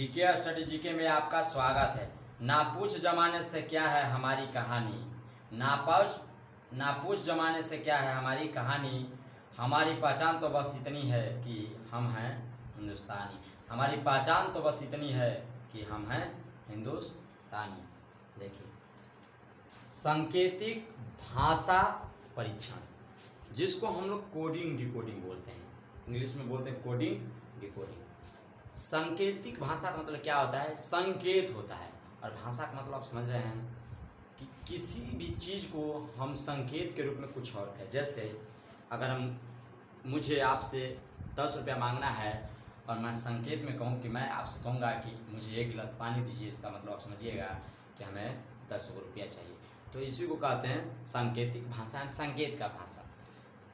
DK study GK में आपका स्वागत है। नापूछ जमाने से क्या है हमारी कहानी, नापूछ जमाने से क्या है हमारी कहानी। हमारी पहचान तो बस इतनी है कि हम हैं हिंदुस्तानी। हमारी पहचान तो बस इतनी है कि हम हैं हिंदुस्तानी। देखिए, सांकेतिक भाषा परीक्षण, जिसको हम लोग कोडिंग डिकोडिंग बोलते हैं, इंग्लिश में बोलते हैं कोडिंग डिकोडिंग। सांकेतिक भाषा का मतलब क्या होता है? संकेत होता है, और भाषा का मतलब आप समझ रहे हैं कि किसी भी चीज़ को हम संकेत के रूप में कुछ और है। जैसे अगर मुझे आपसे 10 रुपया मांगना है और मैं संकेत में कहूँ कि मैं आपसे कहूँगा कि मुझे 1 गिलास पानी दीजिए, इसका मतलब आप समझिएगा कि हमें 10 रुपया चाहिए। तो इसी को कहते हैं सांकेतिक भाषा, संकेत का भाषा।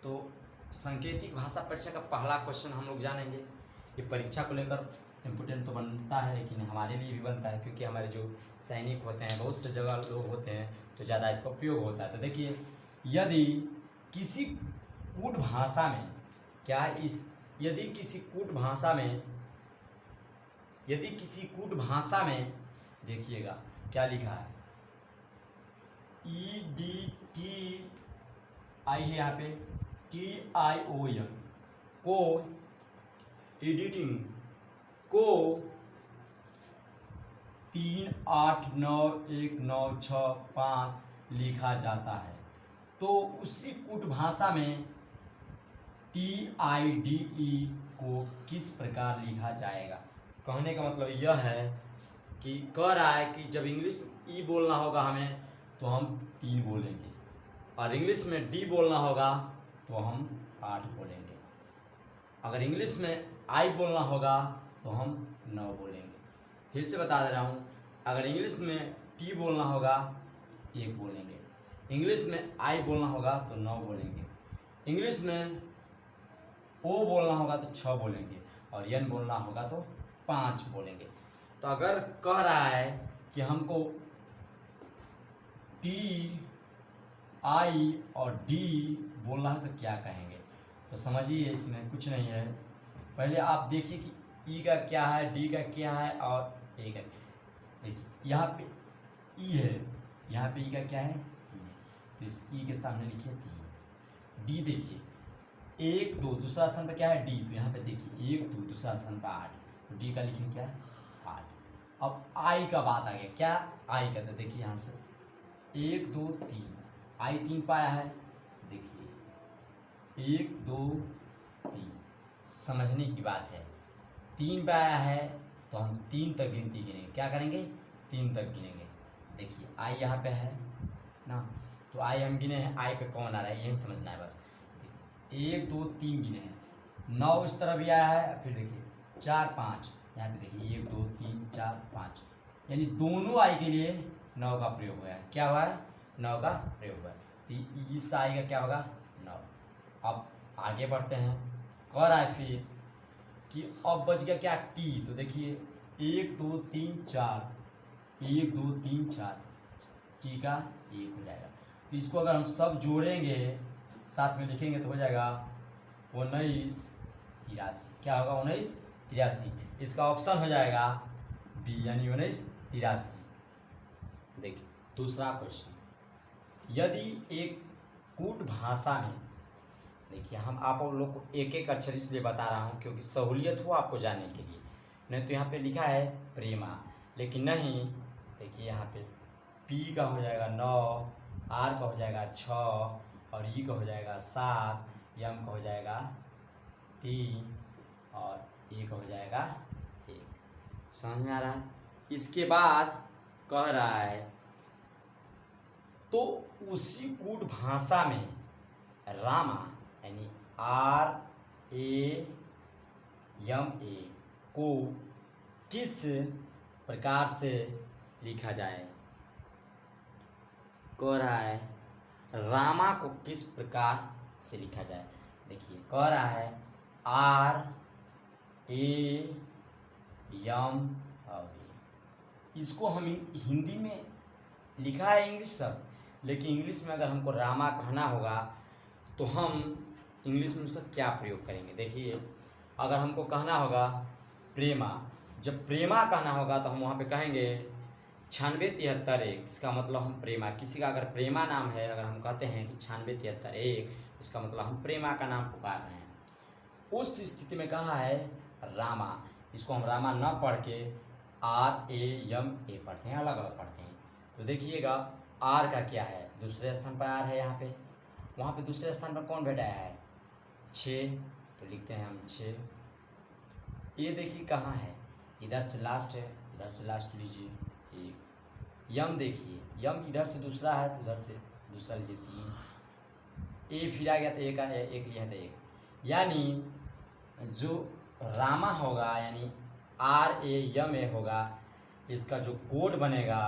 तो सांकेतिक भाषा परीक्षा का पहला क्वेश्चन हम लोग जानेंगे। ये परीक्षा को लेकर इम्पोर्टेंट तो बनता है, लेकिन हमारे लिए भी बनता है, क्योंकि हमारे जो सैनिक होते हैं, बहुत से जगह लोग होते हैं, तो ज़्यादा इसका उपयोग होता है। तो देखिए, यदि किसी कूट भाषा में यदि किसी कूट भाषा में देखिएगा क्या लिखा है, EDT आई है यहाँ पे, TION को एडिटिंग को 389195 लिखा जाता है, तो उसी कूट भाषा में TIDE को किस प्रकार लिखा जाएगा। कहने का मतलब यह है कि कह रहा है कि जब इंग्लिश में ई बोलना होगा हमें, तो हम 3 बोलेंगे, और इंग्लिश में डी बोलना होगा तो हम 8 बोलेंगे। अगर इंग्लिश में आई बोलना होगा तो हम 9 बोलेंगे। फिर से बता दे रहा हूँ, अगर इंग्लिश में टी बोलना होगा 1 बोलेंगे, इंग्लिश में आई बोलना होगा तो 9 बोलेंगे, इंग्लिश में ओ बोलना होगा तो 6 बोलेंगे, और एन बोलना होगा तो 5 बोलेंगे। तो अगर कह रहा है कि हमको टी, आई और डी बोलना है, तो क्या कहेंगे? तो समझिए, इसमें कुछ नहीं है। पहले आप देखिए कि ई का क्या है, डी का क्या है, और ए का क्या है। देखिए, यहाँ पे ई है, यहाँ पे ई का क्या है, ई है, तो इस ई के सामने लिखिए 3। डी देखिए 1 2, दूसरा स्थान पर क्या है, डी, तो यहाँ पे देखिए 1 2, दूसरा स्थान पर 8, तो डी का लिखिए क्या है, 8। अब आई का बात आ गया, क्या आई का, तो देखिए यहाँ से 1 2 3, आई 3 पाया है, देखिए 1 2 3, समझने की बात है। 3 पे आया है तो हम 3 तक गिनती गिनेंगे। क्या करेंगे? 3 तक गिनेंगे। देखिए आई यहाँ पे है ना, तो आई हम गिने हैं, आई पे कौन आ रहा है यही समझना है बस। 1 2 3 गिने हैं, 9 इस तरह भी आया है, फिर देखिए 4 5, यहाँ पे देखिए 1 2 3 4 5, यानी दोनों आई के लिए 9 का प्रयोग हुआ है। क्या हुआ है? 9 का प्रयोग हुआ है। तो इस आई का क्या होगा? 9। अब आगे बढ़ते हैं, कह रहा है फिर कि अब बच गया क्या, टी, तो देखिए 1 2 3 4, 1 2 3 4, टी का 1 हो जाएगा। तो इसको अगर हम सब जोड़ेंगे, साथ में लिखेंगे, तो हो जाएगा 1983। क्या होगा? 1983। इसका ऑप्शन हो जाएगा बी, यानी 1983। देखिए दूसरा क्वेश्चन, यदि एक कूट भाषा में, देखिए हम आप लोग को एक एक अक्षर इसलिए बता रहा हूँ क्योंकि सहूलियत हो आपको जानने के लिए, नहीं तो यहाँ पे लिखा है प्रेमा, लेकिन नहीं, देखिए यहाँ पे पी का हो जाएगा 9, आर का हो जाएगा 6, और ई का हो जाएगा 7, एम का हो जाएगा 3, और ए का हो जाएगा 1। समझ में आ रहा है? इसके बाद कह रहा है, तो उसी कूट भाषा में रामा, यानी RAMA को किस प्रकार से लिखा जाए। कह रहा है रामा को किस प्रकार से लिखा जाए। देखिए कह रहा है RAMA, इसको हम हिंदी में लिखा है इंग्लिश शब्द, लेकिन इंग्लिश में अगर हमको रामा कहना होगा तो हम इंग्लिश में उसका क्या प्रयोग करेंगे। देखिए अगर हमको कहना होगा प्रेमा, जब प्रेमा कहना होगा तो हम वहाँ पे कहेंगे 9673 1। इसका मतलब हम प्रेमा, किसी का अगर प्रेमा नाम है, अगर हम कहते हैं कि 9673 1, इसका मतलब हम प्रेमा का नाम पुकार रहे हैं। उस स्थिति में कहा है रामा, इसको हम रामा न पढ़ के RAMA पढ़ते हैं, अलग अलग पढ़ते हैं। तो देखिएगा आर का क्या है, दूसरे स्थान पर आर है, यहाँ पे वहाँ पे दूसरे स्थान पर कौन बैठाया है 6, तो लिखते हैं हम 6। ये देखिए कहाँ है, इधर से लास्ट है, इधर से लास्ट लीजिए 1। यम देखिए, यम इधर से दूसरा है तो उधर से दूसरा लीजिए 3। ए फिर आ गया तो एक है, एक लिया तो 1, यानी जो रामा होगा यानी RAMA होगा, इसका जो कोड बनेगा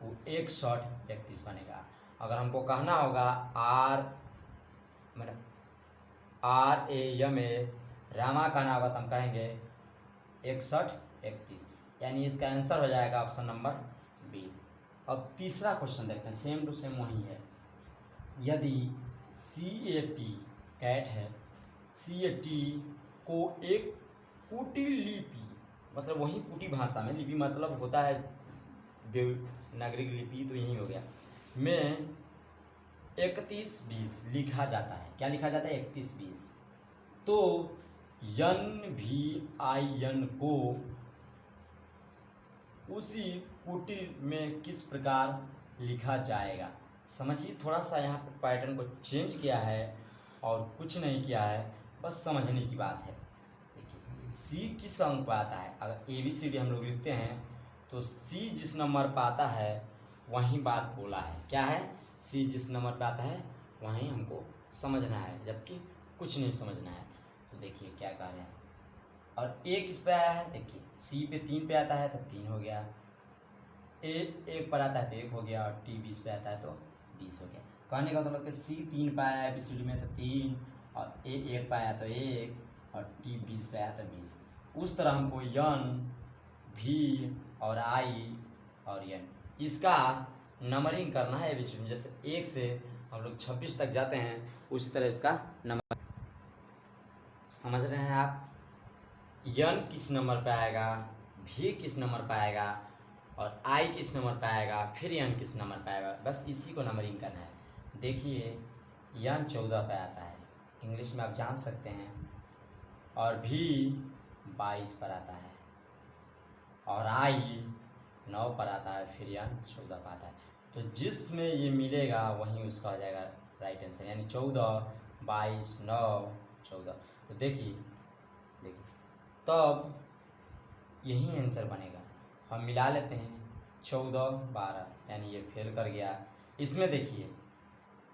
वो 6131 बनेगा। अगर हमको कहना होगा RAMA रामा कहना होगा तो हम कहेंगे 6131, यानी इसका आंसर हो जाएगा ऑप्शन नंबर बी। अब तीसरा क्वेश्चन देखते हैं, सेम टू सेम वही है। यदि CAT कैट है, CAT को एक कुटिल लिपि, मतलब वही कुटी भाषा में, लिपि मतलब होता है देवनागरी लिपि, तो यही हो गया, में 3120 लिखा जाता है। क्या लिखा जाता है 3120। तो NVIN को उसी कुटिल में किस प्रकार लिखा जाएगा। समझिए, थोड़ा सा यहाँ पर पैटर्न को चेंज किया है और कुछ नहीं किया है, बस समझने की बात है। देखिए सी किस अंक पर आता है, अगर ABCD हम लोग लिखते हैं तो सी जिस नंबर पर आता है वहीं बात बोला है। क्या है, सी जिस नंबर पर आता है वहीं हमको समझना है, जबकि कुछ नहीं समझना है। तो देखिए क्या कह रहे हैं, और ए किस पे आया है, देखिए सी पे 3 पे आता है तो 3 हो गया, ए 1 पर आता है तो 1 हो गया, और टी 20 पे आता है तो 20 हो गया। कहने का मतलब कि सी 3 पे आया है ABCD में तो 3, और ए 1 पे आया तो 1, और टी 20 पे आया तो 20। उस तरह हमको N, V और I और N इसका नंबरिंग करना है ABCD में। जैसे 1 से हम लोग 26 तक जाते हैं, उसी तरह इसका नंबर समझ रहे हैं आप। N किस नंबर पे आएगा, V किस नंबर पे आएगा, और I किस नंबर पे आएगा, फिर N किस नंबर पे आएगा, बस इसी को नंबरिंग करना है। देखिए N 14 पे आता है, इंग्लिश में आप जान सकते हैं, और V 22 पर आता है, और I 9 पर आता है, फिर N 14 पर आता है। तो जिसमें ये मिलेगा वहीं उसका हो जाएगा राइट आंसर, यानी 14, 22, 9, 14। तो देखिए तब यही आंसर बनेगा। हम मिला लेते हैं 14, 12, यानी ये फेल कर गया। इसमें देखिए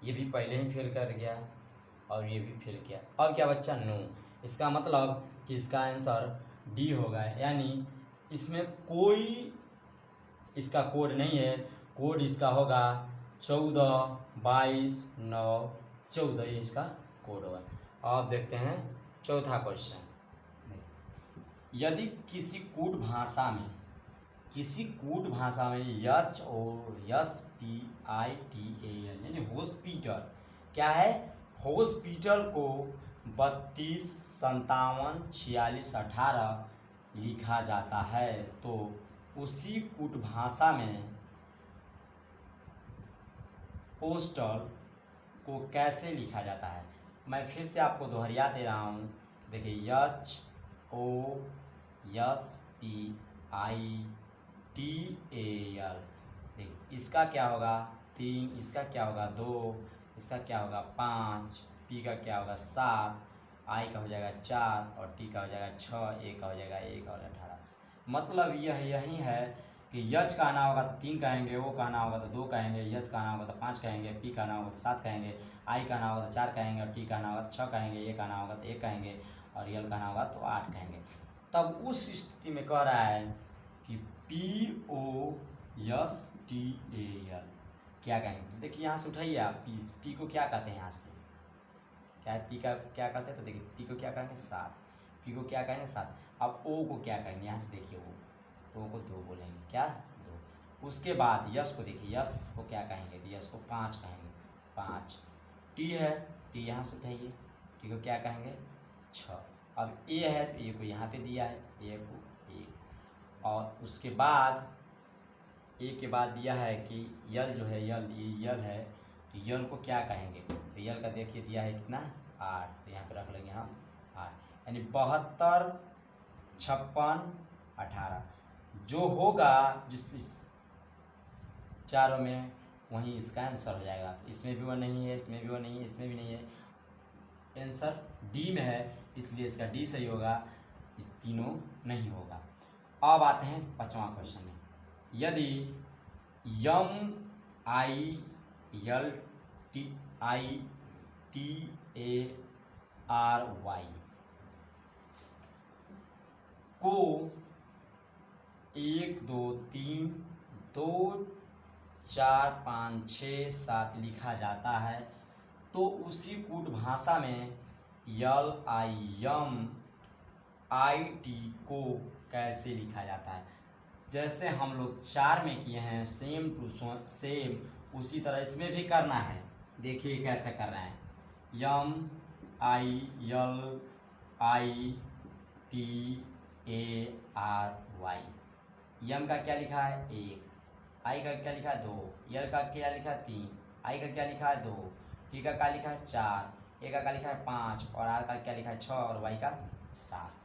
ये भी पहले ही फेल कर गया और ये भी फेल किया। अब क्या बच्चा 9, इसका मतलब कि इसका आंसर डी होगा, यानी इसमें कोई इसका कोड नहीं है। कोड इसका होगा 14, 22, 9, 14, ये इसका कोड होगा। अब देखते हैं चौथा क्वेश्चन। यदि किसी कूट भाषा में HOSPITAL यानी हॉस्पिटल, क्या है, हॉस्पिटल को 32, 57, 46, 18 लिखा जाता है, तो उसी कूट भाषा में पोस्टल को कैसे लिखा जाता है। मैं फिर से आपको दोहरिया दे रहा हूँ। देखिए HOSPITAL, देखिए इसका क्या होगा 3, इसका क्या होगा 2, इसका क्या होगा 5, P का क्या होगा 7, I का हो जाएगा 4, और T का हो जाएगा 6, A का हो जाएगा 1 और 18। मतलब यही है कि H का आना होगा तो 3 कहेंगे, O का आना होगा तो 2 कहेंगे, S का आना होगा तो 5 कहेंगे, P का आना होगा तो 7 कहेंगे, I का आना होगा तो 4 कहेंगे, और T का आना होगा तो 6 कहेंगे, A का आना होगा तो 1 कहेंगे, और L का आना होगा तो 8 कहेंगे। तब उस स्थिति में कह रहा है कि POSTAL क्या कहेंगे। तो देखिए यहाँ से उठाइए आप, P को क्या कहते हैं, यहाँ से क्या है, P का क्या कहते हैं, तो देखिए P को क्या कहेंगे 7, P को क्या कहेंगे 7। अब O को क्या कहेंगे, यहाँ से देखिए O को 2 बोलेंगे, क्या 2। उसके बाद यस को देखिए, यस को क्या कहेंगे, तो यस को 5 कहेंगे, 5। T है, T यहाँ से उठाइए, T को क्या कहेंगे 6। अब A है तो A को यहाँ पे दिया है, A को 1, और उसके बाद ए के बाद दिया है कि यल जो है यल, ये यल है, तो यल को क्या कहेंगे? तो यल का देखिए दिया है कितना 8, तो यहाँ पे रख लेंगे हम 8, यानी 72, 56, 18 जो होगा जिस चारों में वहीं इसका आंसर हो जाएगा। इसमें भी वो नहीं है, इसमें भी वो नहीं है, इसमें भी नहीं है, आंसर डी में है, इसलिए इसका डी सही होगा, इस तीनों नहीं होगा। अब आते हैं 5वां क्वेश्चन में। यदि M I L T I T A R Y को 1 2 3 2 4 5 6 7 लिखा जाता है, तो उसी कूट भाषा में यल आई यम आई टी को कैसे लिखा जाता है? जैसे हम लोग 4 में किए हैं, सेम टू सेम उसी तरह इसमें भी करना है। देखिए कैसे कर रहे हैं। M I L I T A R Y, M का क्या लिखा है 1, आई का क्या लिखा है 2, यल का क्या लिखा है 3, आई का क्या लिखा है 2, टी का क्या लिखा है 4, ए का क्या लिखा है 5 और आर का क्या लिखा है 6 और वाई का 7।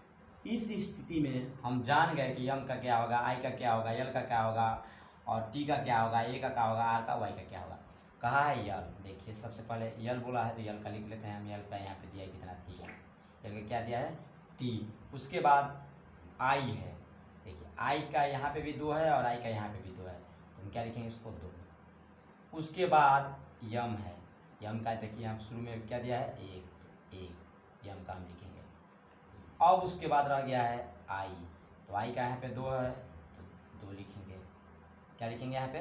इस स्थिति में हम जान गए कि यम का क्या होगा, आई का क्या होगा, यल का क्या होगा और टी का क्या होगा, ए का क्या होगा, आर का वाई का क्या होगा। कहा है यल, देखिए सबसे पहले यल बोला है तो यल का लिख लेते हैं हम। यल का यहाँ पे दिया है कितना 3, यल का क्या दिया है 3। उसके बाद आई है, देखिए आई का यहाँ पे भी 2 है और आई का यहाँ पे भी 2 है, तो हम क्या लिखेंगे इसको 2। उसके बाद यम है, यम का देखिए हम शुरू में क्या दिया है 1, यम का हम लिखेंगे। अब उसके बाद रह गया है आई, तो आई का यहाँ पे 2 है तो 2 लिखेंगे। क्या लिखेंगे यहाँ पे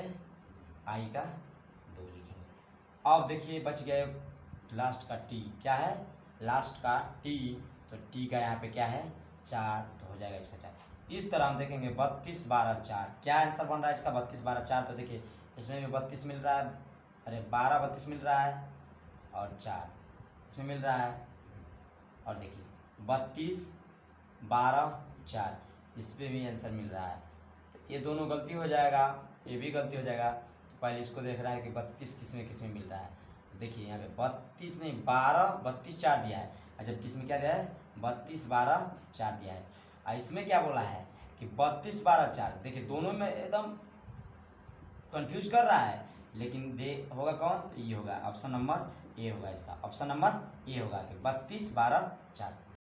आई का 2 लिखेंगे। अब देखिए बच गए लास्ट का टी, क्या है लास्ट का टी, तो टी का यहाँ पे क्या है 4, तो हो जाएगा इसका 4। इस तरह हम देखेंगे 32 12 4, क्या आंसर बन रहा है इसका 32 12 4। तो देखिए इसमें भी 32 मिल रहा है, अरे 12 32 मिल रहा है और 4 इसमें मिल रहा है, और देखिए 32 12 4 इस पर भी आंसर मिल रहा है। तो ये दोनों गलती हो जाएगा, ये भी गलती हो जाएगा। तो पहले इसको देख रहा है कि 32 किस में मिल रहा है। देखिए यहाँ पे 32 नहीं 12 32 4 दिया है, और जब किस में क्या दिया है 32 12 4 दिया है। और इसमें क्या बोला है कि 32 12 4। देखिए दोनों में एकदम कंफ्यूज कर रहा है, लेकिन दे होगा कौन, तो ये होगा ऑप्शन नंबर ए होगा, इसका ऑप्शन नंबर ए होगा कि 32 12 4।